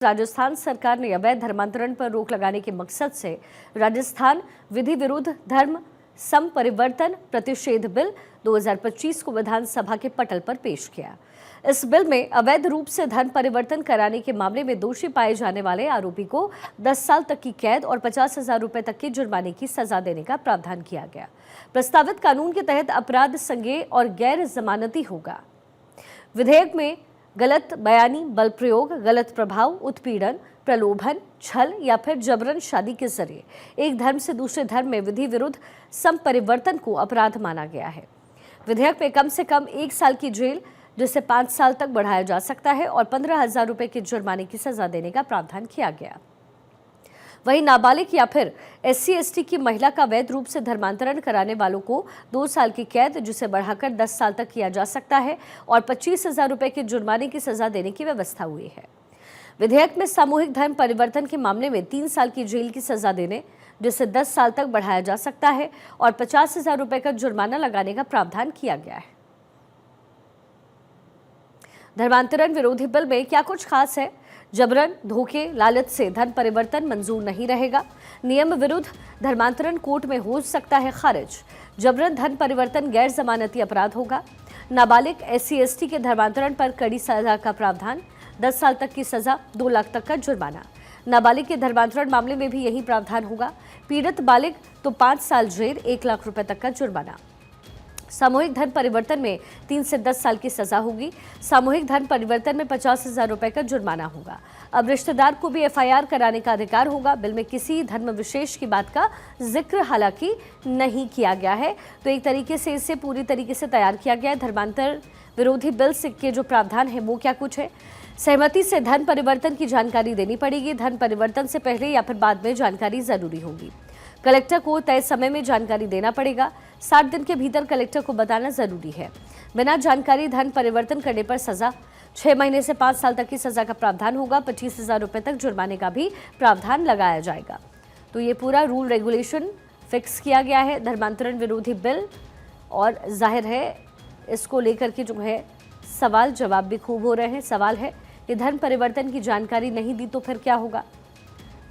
राजस्थान सरकार ने अवैध धर्मांतरण पर रोक लगाने के मकसद से राजस्थान विधि विरुद्ध धर्म संपरिवर्तन प्रतिषेध बिल 2025 को विधानसभा के पटल पर पेश किया। इस बिल में अवैध रूप से धर्म परिवर्तन कराने के मामले में दोषी पाए जाने वाले आरोपी को 10 साल तक की कैद और 50,000 रुपए तक के जुर्माने की सजा देने का प्रावधान किया गया। प्रस्तावित कानून के तहत अपराध संज्ञेय और गैर जमानती होगा। विधेयक में गलत बयानी, बल प्रयोग, गलत प्रभाव, उत्पीड़न, प्रलोभन, छल या फिर जबरन शादी के जरिए एक धर्म से दूसरे धर्म में विधि विरुद्ध संपरिवर्तन को अपराध माना गया है। विधेयक में कम से कम 1 साल की जेल, जिसे 5 साल तक बढ़ाया जा सकता है, और 15,000 रुपए के जुर्माने की सजा देने का प्रावधान किया गया। वहीं नाबालिग या फिर SC/ST की महिला का अवैध रूप से धर्मांतरण कराने वालों को 2 साल की कैद, जिसे बढ़ाकर 10 साल तक किया जा सकता है, और 25,000 रुपए के जुर्माने की सजा देने की व्यवस्था हुई है। विधेयक में सामूहिक धर्म परिवर्तन के मामले में 3 साल की जेल की सजा देने, जिसे 10 साल तक बढ़ाया जा सकता है, और 50,000 रुपए का जुर्माना लगाने का प्रावधान किया गया है। धर्मांतरण विरोधी बिल में क्या कुछ खास है? जबरन, धोखे, लालच से धर्म परिवर्तन मंजूर नहीं रहेगा। नियम विरुद्ध धर्मांतरण कोर्ट में हो सकता है खारिज। जबरन धर्म परिवर्तन गैर जमानती अपराध होगा। नाबालिग SC/ST के धर्मांतरण पर कड़ी सजा का प्रावधान, 10 साल तक की सजा, 2 लाख तक का जुर्माना। नाबालिग के धर्मांतरण मामले में भी यही प्रावधान होगा। पीड़ित बालिग तो 5 साल जेल, 1 लाख रुपए तक का जुर्माना। सामूहिक धर्म परिवर्तन में 3 से 10 साल की सजा होगी। सामूहिक धर्म परिवर्तन में 50,000 रुपए का जुर्माना होगा। अब रिश्तेदार को भी FIR कराने का अधिकार होगा। बिल में किसी धर्म विशेष की बात का जिक्र हालांकि नहीं किया गया है, तो एक तरीके से इसे पूरी तरीके से तैयार किया गया है। धर्मांतर विरोधी बिल के जो प्रावधान है वो क्या कुछ है? सहमति से धर्म परिवर्तन की जानकारी देनी पड़ेगी। धर्म परिवर्तन से पहले या फिर बाद में जानकारी जरूरी होगी। कलेक्टर को तय समय में जानकारी देना पड़ेगा। 60 दिन के भीतर कलेक्टर को बताना जरूरी है। बिना जानकारी धर्म परिवर्तन करने पर सजा 6 महीने से 5 साल तक की सजा का प्रावधान होगा। 25,000 रुपए तक जुर्माने का भी प्रावधान लगाया जाएगा। तो ये पूरा रूल रेगुलेशन फिक्स किया गया है धर्मांतरण विरोधी बिल, और जाहिर है इसको लेकर के जो है सवाल जवाब भी खूब हो रहे हैं। सवाल है कि धर्म परिवर्तन की जानकारी नहीं दी तो फिर क्या होगा?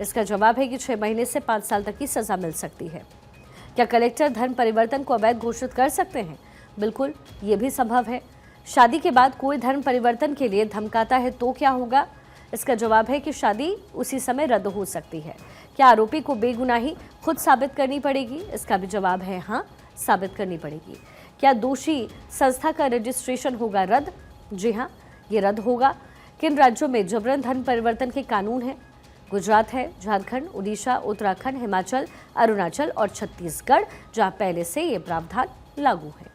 इसका जवाब है कि 6 महीने से 5 साल तक की सजा मिल सकती है। क्या कलेक्टर धर्म परिवर्तन को अवैध घोषित कर सकते हैं? बिल्कुल, ये भी संभव है। शादी के बाद कोई धर्म परिवर्तन के लिए धमकाता है तो क्या होगा? इसका जवाब है कि शादी उसी समय रद्द हो सकती है। क्या आरोपी को बेगुनाही खुद साबित करनी पड़ेगी? इसका भी जवाब है हाँ, साबित करनी पड़ेगी। क्या दोषी संस्था का रजिस्ट्रेशन होगा रद्द? जी हाँ, ये रद्द होगा। किन राज्यों में जबरन धर्म परिवर्तन के कानून हैं? गुजरात है, झारखंड, उड़ीसा, उत्तराखंड, हिमाचल, अरुणाचल और छत्तीसगढ़, जहां पहले से ये प्रावधान लागू है।